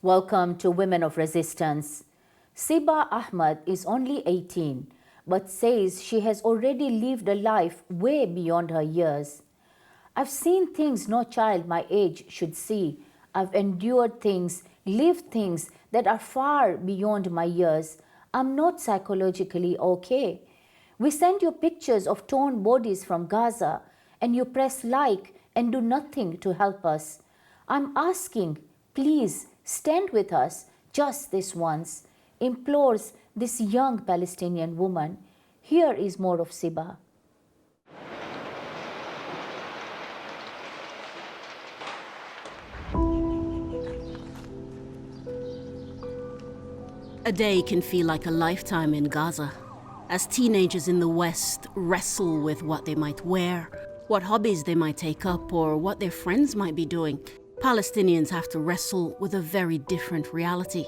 Welcome to Women of Resistance. Seba Ahmad is only 18, but says she has already lived a life way beyond her years. I've seen things no child my age should see. I've endured things, lived things that are far beyond my years. I'm not psychologically okay. We send you pictures of torn bodies from Gaza, and you press like and do nothing to help us. I'm asking, please stand with us just this once, implores this young Palestinian woman. Here is more of Seba. A day can feel like a lifetime in Gaza, as teenagers in the West wrestle with what they might wear, what hobbies they might take up, or what their friends might be doing. Palestinians have to wrestle with a very different reality.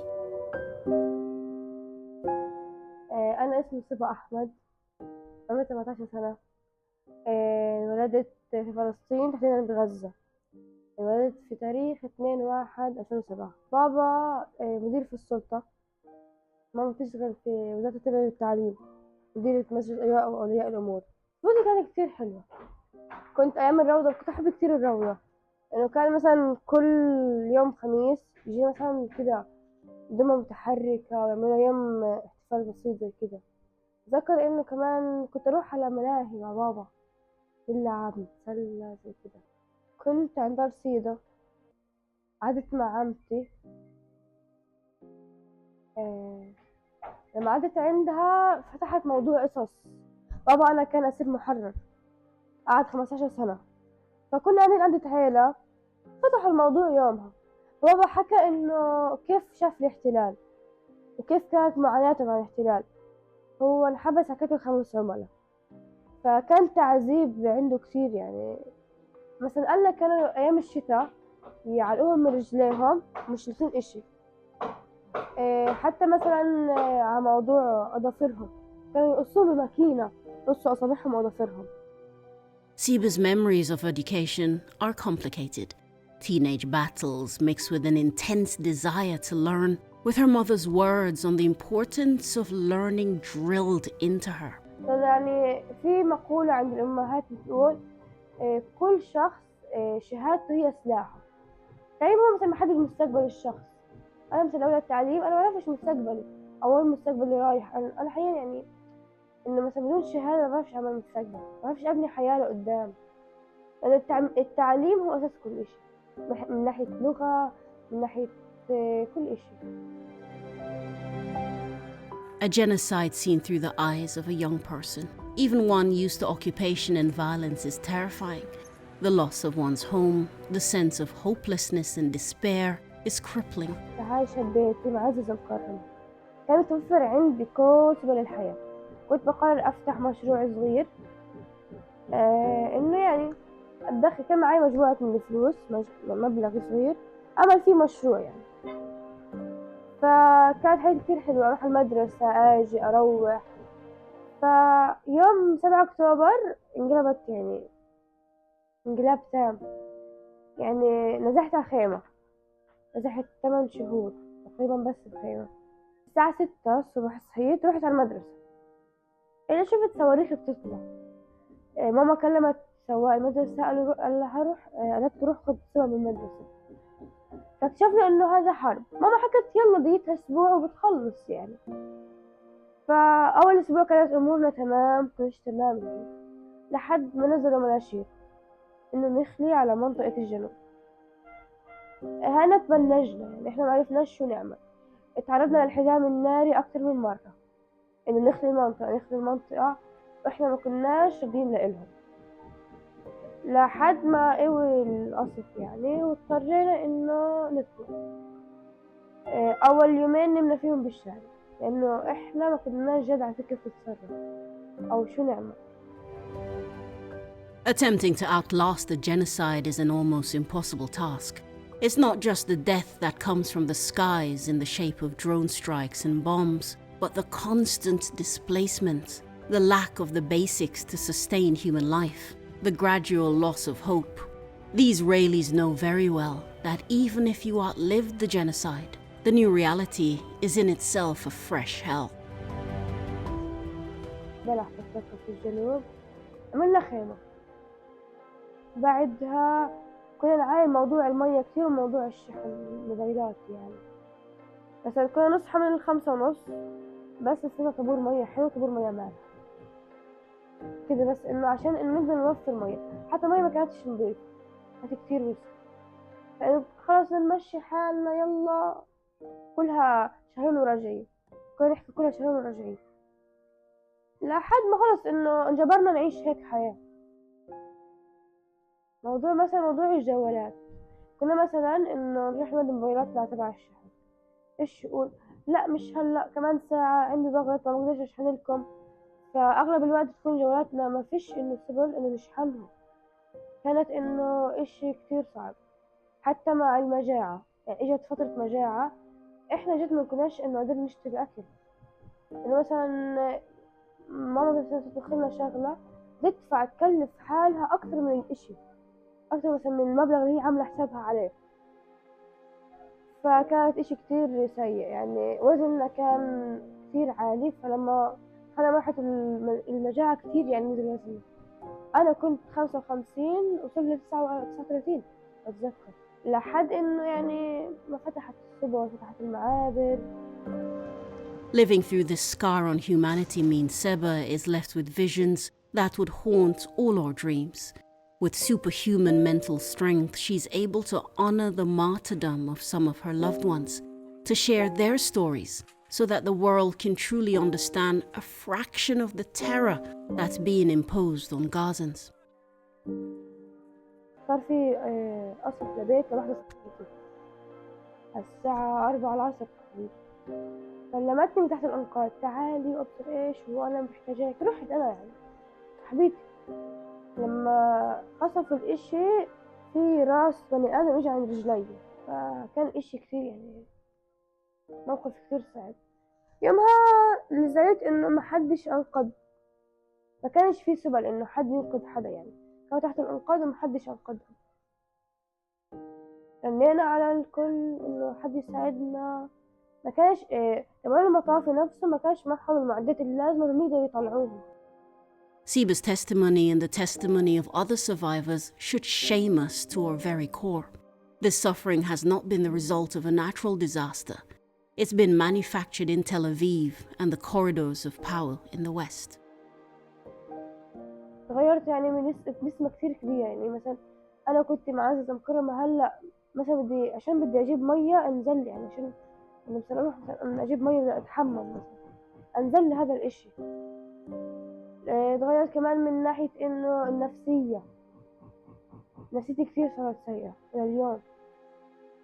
أنا اسمي سبا أحمد، عمري 17 سنة. انولدت في فلسطين تحديدا بغزة. انولدت في تاريخ 2/1/2007. بابا مدير في السلطة، ماما بتشتغل في وزارة التربية والتعليم، مديرة مسجد أيواء وأولياء الأمور. طفولتي كانت كتير حلوة. كنت أيام الروضة كنت أحب كتير الروضة، لأنه كان مثلا كل يوم خميس يجي مثلا كده دمى متحركة ويعملوا يوم احتفال بسيط زي كده. ذكر إنه كمان كنت أروح على ملاهي مع بابا نلعب نتسلى زي كده. كنت عند دار سيدة، قعدت مع عمتي. لما قعدت عندها فتحت موضوع قصص. بابا أنا كان أسير محرر، قعد 15 سنة، فكنا قاعدين عند عيلة فتحوا الموضوع يومها. بابا حكى إنه كيف شاف الاحتلال وكيف كانت معاناته مع الاحتلال. هو انحبس على كتل 5 عملاء، فكان تعذيب عنده كتير. يعني مثلا قالنا كانوا أيام الشتاء يعلقوهم من رجليهم مش لابسين إشي. حتى مثلا على موضوع أظافرهم كانوا يقصوهم بماكينة، يقصوا أصابعهم وأظافرهم. Seba's memories of education are complicated. Teenage battles mixed with an intense desire to learn, with her mother's words on the importance of learning drilled into her. يعني في مقولة عند الأمهات بتقول كل شخص شهادته هي سلاحه. يعني هو مثلا محدد مستقبل الشخص. أنا مثلا أولى التعليم أنا معرفش مستقبلي أو وين مستقبلي رايح. أنا حاليا يعني إنه مثلا بدون شهادة معرفش أعمل مستقبل، معرفش أبني حياة لقدام. لأن التعليم هو أساس كل إشي، من ناحية لغة، من ناحية كل إشي. A genocide seen through the eyes of a young person, even one used to occupation and violence, is terrifying. The loss of one's home, the sense of hopelessness and despair is crippling. عايشة ببيتي معزز مكرم، كانت توفر عندي كل سبل الحياة. كنت بقرر أفتح مشروع صغير، إنه يعني أدخل. كان معي مجموعة من الفلوس، مبلغ صغير أعمل فيه مشروع يعني. فكانت حياتي كتير حلوة، أروح المدرسة أجي أروح. فيوم 7 أكتوبر انقلبت، يعني انقلاب تام. يعني نزحت على خيمة، نزحت 8 شهور تقريبا بس بخيمة. الساعة 6 الصبح صحيت رحت على المدرسة. إلا شفت صواريخ بتطلع. ماما كلمت سواق المدرسة قال لها روح، قالت روح خد سوا من المدرسة. فاكتشفنا إنه هذا حرب. ماما حكت يلا ديتها أسبوع وبتخلص يعني. فأول أسبوع كانت أمورنا تمام، كلش تمام يعني، لحد ما نزلوا مناشير إنه نخلي على منطقة الجنوب. هنا تبلجنا، يعني إحنا معرفناش شو نعمل. اتعرضنا للحزام الناري أكتر من مرة، إنه نخلي المنطقة وإحنا ما كناش راضيين لإلهم، لحد ما قوي القصف يعني، واضطرينا إنه نطلع. أول يومين نمنا فيهم بالشارع، لأنه إحنا ما كناش جد عارفين كيف نتصرف أو شو نعمل. Attempting to outlast the genocide is an almost impossible task. It's not just the death that comes from the skies in the shape of drone strikes and bombs, but the constant displacement, the lack of the basics to sustain human life, the gradual loss of hope. These Israelis know very well that even if you outlived the genocide, The new reality is in itself a fresh hell. بلح في الجنوب، عملنا خيمة. بعدها كنا نعاين موضوع المية كتير وموضوع الشحن الموبايلات يعني. بس كنا نصحى من 5:30 بس نستنى طابور مية حلو طابور مية مالح كده، بس إنه عشان إنه نقدر نوفر مية. حتى مية ما كانتش نضيفة، كانت كتير وسخة. يعني خلاص نمشي حالنا يلا، كلها شهرين وراجعين. كنا نحكي كلها شهرين وراجعين لحد ما خلص إنه انجبرنا نعيش هيك حياة. موضوع مثلا موضوع الجوالات، كنا مثلا إنه نروح نودي موبايلاتنا تبع الشحن، إيش يقول لا مش هلا كمان ساعة عندي ضغط ما بقدرش أشحن لكم. فأغلب الوقت تكون جوالاتنا ما فيش إنه سبل إنه نشحنها. كانت إنه إشي كتير صعب. حتى مع المجاعة، يعني إجت فترة مجاعة إحنا جد ما كناش إنه قادرين نشتري أكل. إنه مثلا ماما مثلا تطبخ لنا شغلة تدفع تكلف حالها أكتر من الإشي، أكتر مثلا من المبلغ اللي هي عاملة حسابها عليه. فكانت إشي كتير سيء، يعني وزننا كان كتير عالي. فلما أنا مرحلة المجاعة كتير يعني نزل وزني. أنا كنت 55 وصلت ل 39 أتذكر، لحد إنه يعني ما فتحت السبل فتحت المعابر. Living through this scar on humanity means Seba is left with visions that would haunt all our dreams. With superhuman mental strength, she's able to honor the martyrdom of some of her loved ones, to share their stories so that the world can truly understand a fraction of the terror that's being imposed on Gazans. صار في قصف لبيت لوحدة صاحبتي الساعة 4 العصر تقريبا. كلمتني من تحت الأنقاض تعالي وأبصر إيش وأنا محتاجاك. رحت أنا يعني صاحبتي. لما قصفوا الإشي في راس بني آدم إجا عند رجلي، فكان إشي كتير يعني موقف كتير صعب. يومها اللي زعلت إنه محدش أنقذ، ما كانش في سبل إنه حد ينقذ حدا، يعني كانوا تحت الأنقاض ومحدش أنقذهم. رنينا على الكل إنه حد يساعدنا، ما كانش كمان المطافي نفسه ما كانش معهم المعدات اللازمة إنهم يقدروا يطلعوهم. Seba's testimony and the testimony of other survivors should shame us to our very core. This suffering has not been the result of a natural disaster. It's been manufactured in Tel Aviv and the corridors of power in the West. تغيرت يعني من نسبة كتير كبيرة. يعني مثلا أنا كنت معززة مكرمة، هلأ مثلا بدي أجيب مية أنزل، يعني عشان أنا مثلا أروح مثلا أجيب مية بدي أتحمم مثلا أنزل هذا الإشي. اتغيرت كمان من ناحية إنه النفسية، نفسيتي كتير صارت سيئة إلى اليوم.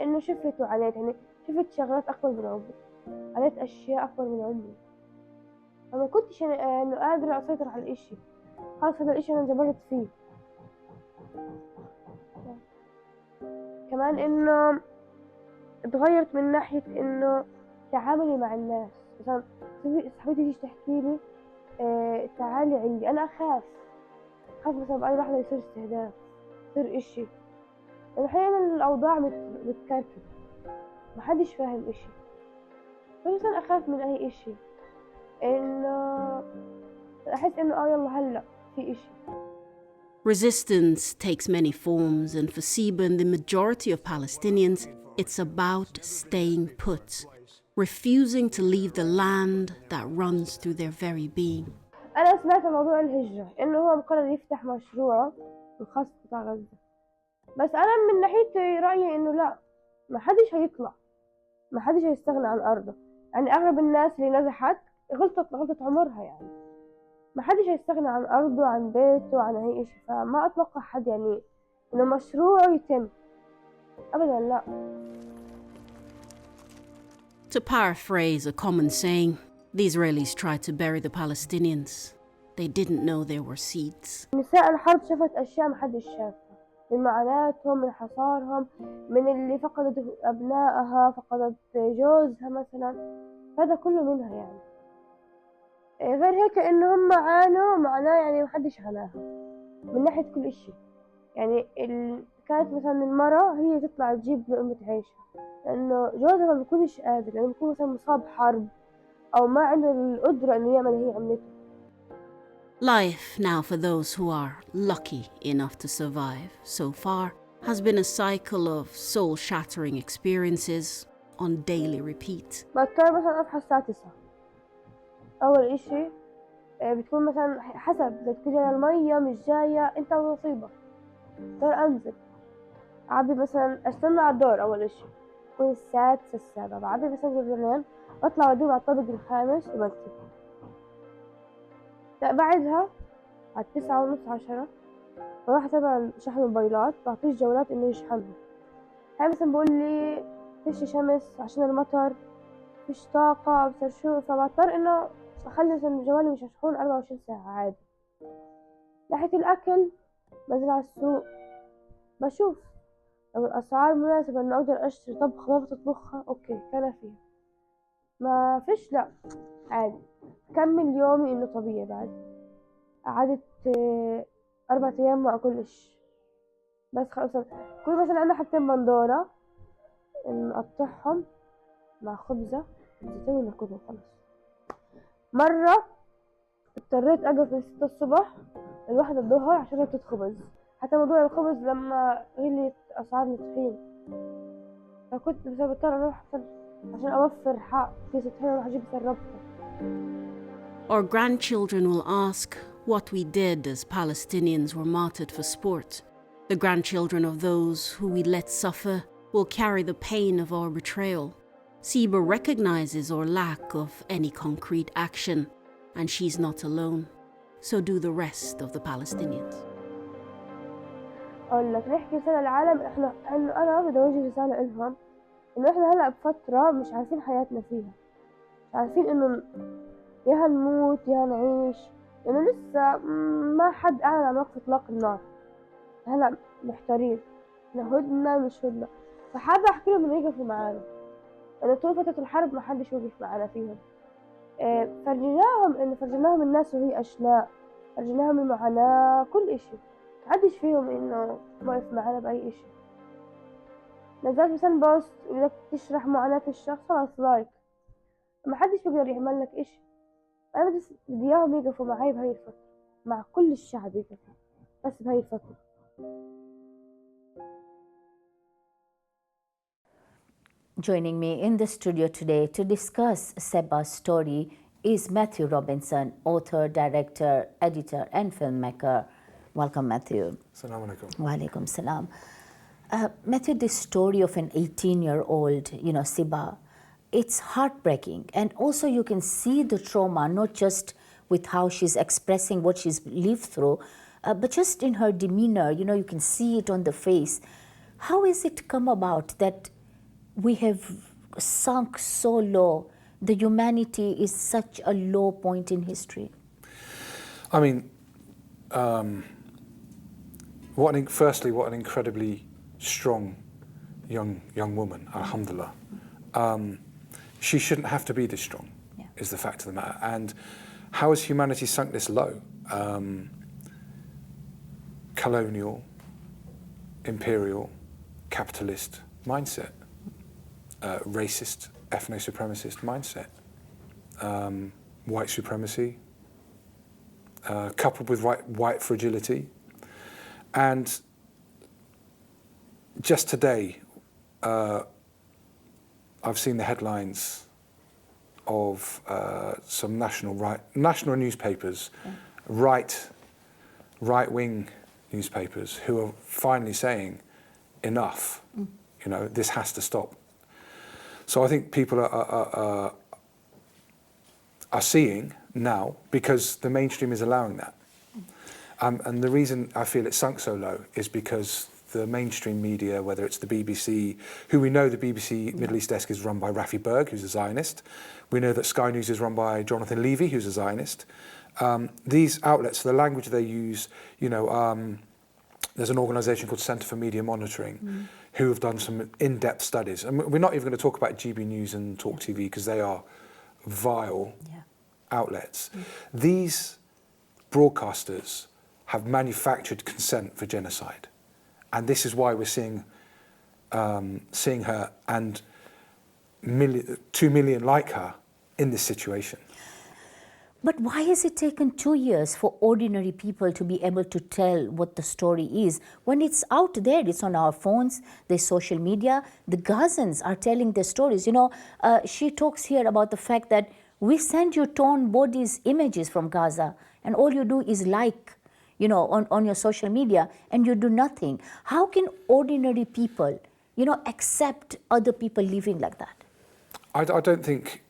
إنه شفت وعانيت، يعني شفت شغلات أكبر من عمري، عانيت أشياء أكبر من عمري، فما كنتش إنه قادرة أسيطر على الإشي. خلاص هذا الإشي أنا انجبرت فيه. كمان إنه اتغيرت من ناحية إنه تعاملي مع الناس. مثلا صاحبتي تيجي تحكي لي تعالي عندي، أنا أخاف مثلا بأي لحظة يصير استهداف يصير إشي. أحيانا الأوضاع بتكركب محدش فاهم إشي، فمثلا أخاف من أي إشي، إنه أحس إنه يلا هلأ في إشي. Resistance takes many forms, and for Seba and the majority of Palestinians, it's about staying put, refusing to leave the land that runs through their very being. أنا سمعت موضوع الهجرة إنه هو مقرر يفتح مشروع الخاص بقطاع غزة، بس أنا من ناحية رأيي إنه لا، ما حدش هيطلع، ما حدش هيستغنى عن أرضه. يعني أغلب الناس اللي نزحت غلطت عمرها، يعني ما حدش هيستغنى عن أرضه عن بيته عن أي إشي. فما أتوقع حد يعني إنه مشروع يتم أبدا، لا. To paraphrase a common saying, the Israelis tried to bury the Palestinians. They didn't know there were seeds. نساء الحرب شافت أشياء ما حدش شافها، من معاناتهم، من حصارهم، من اللي فقدت أبنائها، فقدت جوزها مثلا، هذا كله منها يعني. غير هيك إنه هم عانوا معناه يعني ما حدش عاناها من ناحية كل إشي. يعني كانت مثلا المرأة هي تطلع تجيب لقمة عيشها، لأنه جوزها ما بيكونش قادر، لأنه بيكون مثلا مصاب حرب أو ما عنده القدرة إنه يعمل اللي هي عملته. Life now for those who are lucky enough to survive so far has been a cycle of soul-shattering experiences on daily repeat. بضطر مثلا أصحى الساعة 9. أول إشي بتكون مثلا حسب إذا تكون المية مش جاية أنت ونصيبك، بضطر أنزل أعبي مثلا، أستنى على الدور. أول إشي تكون الساعة 6 بعبي مثلا جرجرين، بطلع أوديهم على الطابق الخامس وبنزل. بعدها على 9:30 10 بروح أتابع شحن الموبايلات، بعطيه جولات إنه يشحنهم. هاي مثلا بقول لي فيش شمس عشان المطر، فيش طاقة أبصر شو، فبضطر إنه أخلي مثلا جوالي مش مشحون 24 ساعة عادي. ناحية الأكل بنزل على السوق بشوف لو الأسعار مناسبة إنه أقدر أشتري طبخة ما بتطبخها أوكي كان فيها، ما فيش لأ عادي كمل يومي إنه طبيعي. بعد قعدت 4 أيام ما أكلش، بس خلاص كل مثلا عندنا حبتين بندورة نقطعهم مع خبزة زيتون وناكلهم خلاص. مرة اضطريت أقف من 6 الصبح ل1 الظهر عشان أكل خبز، حتى موضوع الخبز لما غليت أسعار الطحين، فكنت بس بضطر أروح عشان أوفر حق كيس الطحين أروح أجيب سربته. Our grandchildren will ask what we did as Palestinians were martyred for sport. The grandchildren of those who we let suffer will carry the pain of our betrayal. Seba recognizes our lack of any concrete action, and she's not alone. So do the rest of the Palestinians. أقول لك نحكي رسالة للعالم، إنه أنا بدي أوجه رسالة إلهم إنه إحنا هلأ بفترة مش عارفين حياتنا فيها، مش عارفين إنه يا هنموت يا هنعيش، لأنه لسه ما حد أعلن عن وقف إطلاق النار. هلأ محتارين إحنا هدنة مش هدنة، فحابة أحكي لهم إنه يقفوا معانا، إنه طول فترة الحرب ما حدش وقف معانا فيهم. فرجيناهم الناس وهي أشلاء، فرجيناهم المعاناة كل إشي، محدش فيهم إنه وقف معانا بأي إشي. نزلت مثلا بوست بدك تشرح معاناة الشخص خلاص لايك، محدش بيقدر يعمل لك إشي. أنا بس بدي إياهم يقفوا معي بهاي الفترة، مع كل الشعب يقفوا بس بهاي الفترة. Joining me in the studio today to discuss Seba's story is Matthew Robinson, author, director, editor, and filmmaker. Welcome, Matthew. Assalamu alaikum. Wa alaikum salam. Matthew, this story of an 18-year-old, Seba, it's heartbreaking. And also you can see the trauma, not just with how she's expressing what she's lived through, but just in her demeanor, you can see it on the face. How has it come about that we have sunk so low? The humanity is such a low point in history. I mean, firstly, what an incredibly strong young woman, alhamdulillah. She shouldn't have to be this strong, is the fact of the matter. And how has humanity sunk this low? Colonial, imperial, capitalist mindset, racist, ethno-supremacist mindset, white supremacy, coupled with white fragility. And just today, I've seen the headlines of some national newspapers, right-wing newspapers, who are finally saying, enough, this has to stop. So I think people are seeing now, because the mainstream is allowing that. And the reason I feel it sunk so low is because the mainstream media, whether it's the BBC, who we know the BBC Middle East desk is run by Rafi Berg, who's a Zionist. We know that Sky News is run by Jonathan Levy, who's a Zionist. These outlets, the language they use, there's an organisation called Centre for Media Monitoring, who have done some in-depth studies. And we're not even going to talk about GB News and Talk TV because they are vile outlets. These broadcasters have manufactured consent for genocide. And this is why we're seeing her and 2 million like her in this situation. But why has it taken 2 years for ordinary people to be able to tell what the story is? When it's out there, it's on our phones, there's social media, the Gazans are telling their stories. You know, she talks here about the fact that we send you torn bodies images from Gaza, and all you do is like, you know, on your social media, and you do nothing. How can ordinary people, you know, accept other people living like that? I don't think...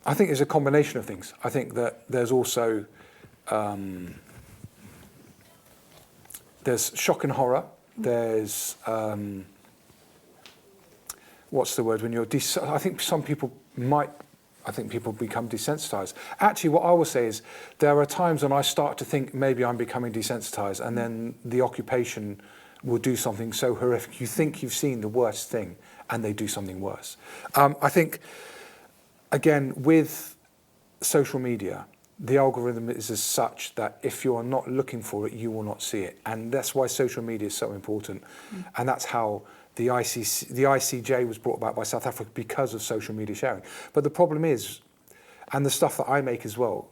I think it's a combination of things. I think that there's also there's shock and horror. There's what's the word when you're? I think some people might. I think people become desensitized. Actually, what I will say is there are times when I start to think maybe I'm becoming desensitized, and then the occupation will do something so horrific. You think you've seen the worst thing, and they do something worse. I think. Again, with social media, the algorithm is as such that if you're not looking for it, you will not see it. And that's why social media is so important. And that's how the ICJ was brought about by South Africa, because of social media sharing. But the problem is, and the stuff that I make as well,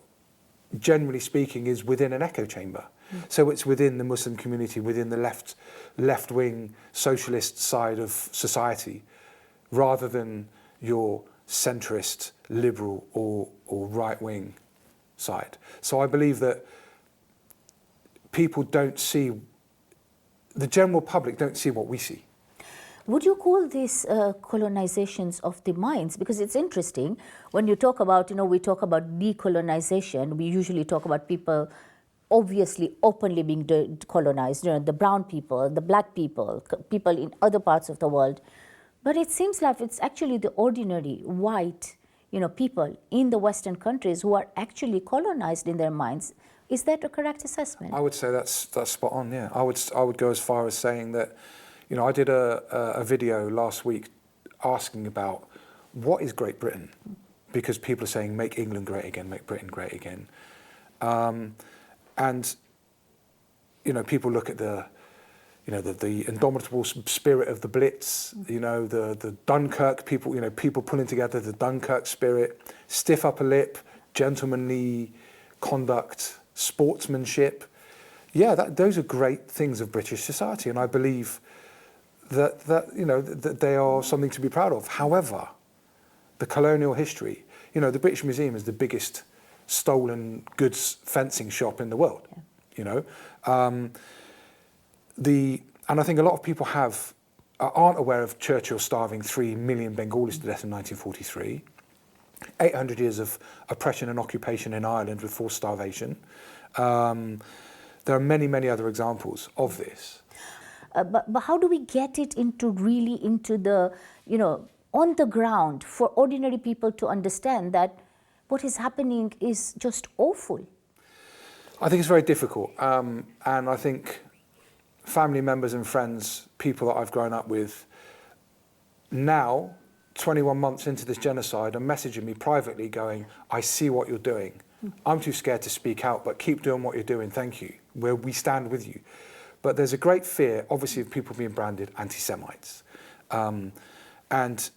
generally speaking, is within an echo chamber. So it's within the Muslim community, within the left-wing socialist side of society, rather than your centrist, liberal or right-wing side. So I believe that people don't see, the general public don't see what we see. Would you call this colonizations of the minds? Because it's interesting, when you talk about, you know, we talk about decolonization, we usually talk about people obviously openly being decolonized, you know, the brown people, the black people, people in other parts of the world. But it seems like it's actually the ordinary white, you know, people in the Western countries who are actually colonized in their minds. Is that a correct assessment? I would say that's spot on. Yeah, I would go as far as saying that, you know, I did a video last week asking about what is Great Britain, because people are saying make England great again, make Britain great again, and you know, people look at the indomitable spirit of the Blitz, you know, the Dunkirk people, you know, people pulling together the Dunkirk spirit, stiff upper lip, gentlemanly conduct, sportsmanship. Yeah, those are great things of British society, and I believe that you know, that they are something to be proud of. However, the colonial history, you know, the British Museum is the biggest stolen goods fencing shop in the world, yeah. You know. And I think a lot of people aren't aware of Churchill starving 3 million Bengalis to death in 1943, 800 years of oppression and occupation in Ireland with forced starvation. There are many, many other examples of this. But how do we get it into the, you know, on the ground for ordinary people to understand that what is happening is just awful? I think it's very difficult. And I think family members and friends, people that I've grown up with, now, 21 months into this genocide, are messaging me privately going, I see what you're doing. I'm too scared to speak out, but keep doing what you're doing, thank you. We stand with you. But there's a great fear, obviously, of people being branded anti-Semites. And,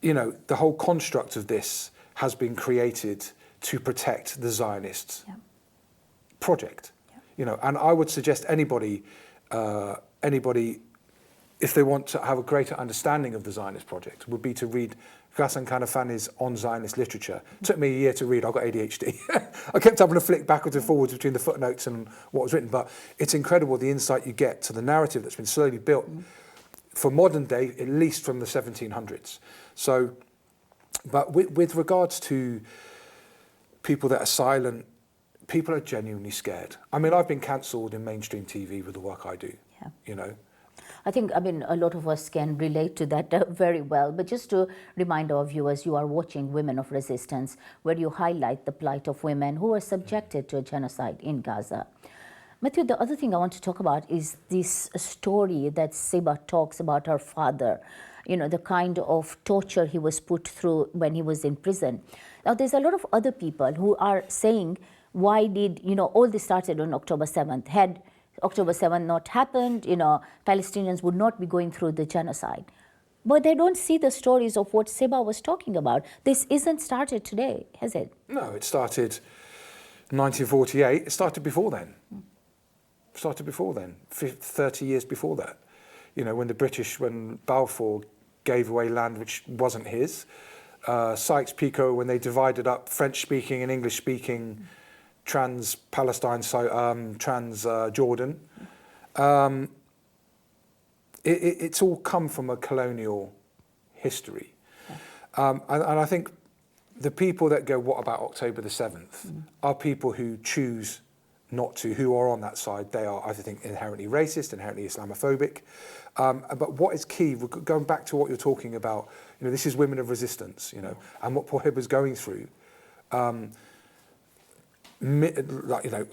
you know, the whole construct of this has been created to protect the Zionist project. Yeah. You know, and I would suggest anybody, if they want to have a greater understanding of the Zionist project, would be to read Ghassan Kanafani's On Zionist Literature. It took me a year to read, I've got ADHD. I kept having to flick backwards and forwards between the footnotes and what was written, but it's incredible the insight you get to the narrative that's been slowly built for modern day, at least from the 1700s. So, but with regards to people that are silent, people are genuinely scared. I mean, I've been cancelled in mainstream TV with the work I do, you know. I think, I mean, a lot of us can relate to that very well. But just to remind our viewers, you are watching Women of Resistance, where you highlight the plight of women who are subjected to a genocide in Gaza. Matthew, the other thing I want to talk about is this story that Seba talks about her father, you know, the kind of torture he was put through when he was in prison. Now, there's a lot of other people who are saying, why did, you know, all this started on October 7th, had October 7th not happened, Palestinians would not be going through the genocide. But they don't see the stories of what Seba was talking about. This isn't started today, has it? No, it started 1948. It started before then. It started before then, 30 years before that. When Balfour gave away land which wasn't his, Sykes-Picot, when they divided up French-speaking and English-speaking trans-Palestine, trans-Jordan, it's all come from a colonial history. And I think the people that go, what about October the 7th, are people who choose not to, who are on that side. They are, I think, inherently racist, inherently Islamophobic. But what is key, going back to what you're talking about, this is women of resistance, and what poor Hiba's going through.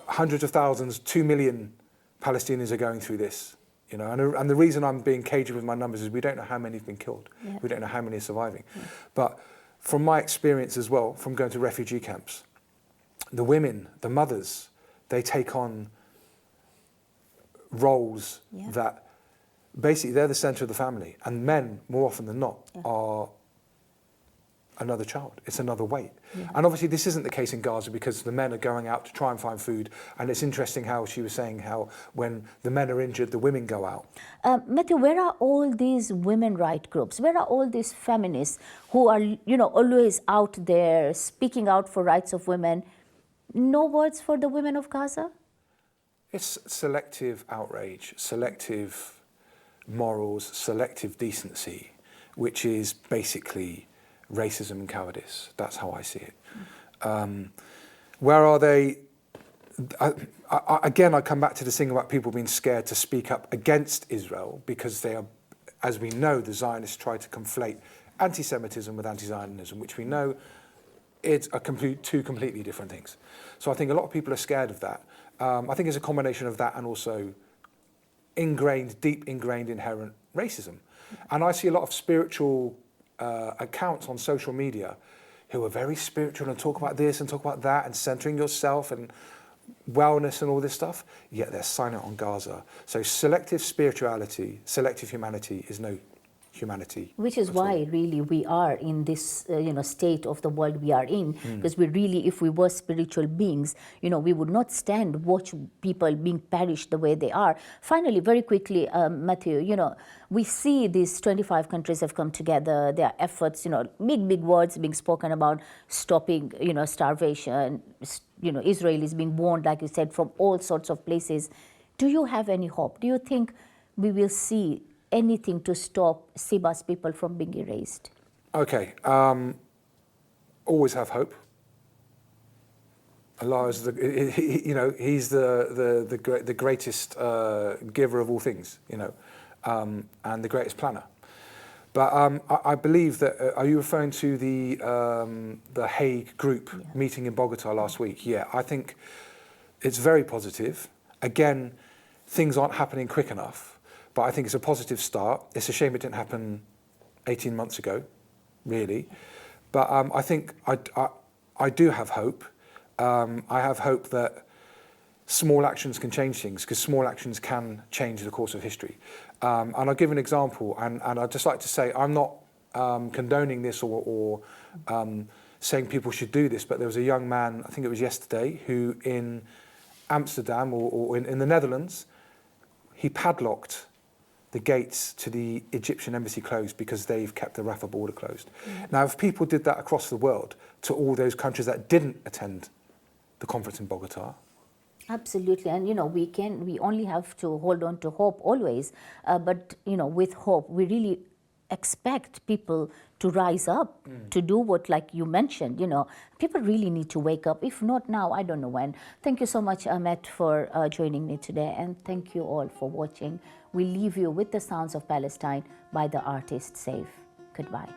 Hundreds of thousands, 2 million Palestinians are going through this. And the reason I'm being cagey with my numbers is we don't know how many have been killed. Yeah. We don't know how many are surviving. Yeah. But from my experience as well, from going to refugee camps, the women, the mothers, they take on roles that basically they're the centre of the family. And men, more often than not, are another child. It's another weight. Yeah. And obviously this isn't the case in Gaza because the men are going out to try and find food. And it's interesting how she was saying how when the men are injured, the women go out. Matthew, where are all these women rights groups? Where are all these feminists who are, always out there speaking out for rights of women? No words for the women of Gaza? It's selective outrage, selective morals, selective decency, which is basically racism and cowardice. That's how I see it. Where are they? Again, I come back to this thing about people being scared to speak up against Israel because they are, as we know, the Zionists try to conflate anti-Semitism with anti-Zionism, which we know it's two completely different things. So I think a lot of people are scared of that. I think it's a combination of that and also deep ingrained inherent racism. And I see a lot of spiritual accounts on social media who are very spiritual and talk about this and talk about that and centering yourself and wellness and all this stuff, yet they're silent on Gaza. So selective spirituality, selective humanity is no humanity. Which is why really we are in this state of the world we are in, because we really, if we were spiritual beings, we would not watch people being perished the way they are. Finally, very quickly, Matthew, we see these 25 countries have come together. There are efforts, big words being spoken about stopping, starvation. Israel is being warned, like you said, from all sorts of places. Do you have any hope? Do you think we will see anything to stop Seba's people from being erased? Okay, always have hope. Allah is He's the greatest giver of all things, and the greatest planner. But I believe that. Are you referring to the Hague group meeting in Bogota last week? Yeah, I think it's very positive. Again, things aren't happening quick enough. But I think it's a positive start. It's a shame it didn't happen 18 months ago, really. But I think I do have hope. I have hope that small actions can change things, because small actions can change the course of history. And I'll give an example, and I'd just like to say I'm not condoning this or saying people should do this, but there was a young man, I think it was yesterday, who in Amsterdam or in the Netherlands, he padlocked the gates to the Egyptian embassy closed because they've kept the Rafah border closed. Now, if people did that across the world to all those countries that didn't attend the conference in Bogota. Absolutely, and we only have to hold on to hope always, but with hope, we really expect people to rise up, to do what, like you mentioned, people really need to wake up. If not now, I don't know when. Thank you so much, Ahmed, for joining me today, and thank you all for watching. We leave you with the sounds of Palestine by the artist Saif. Goodbye.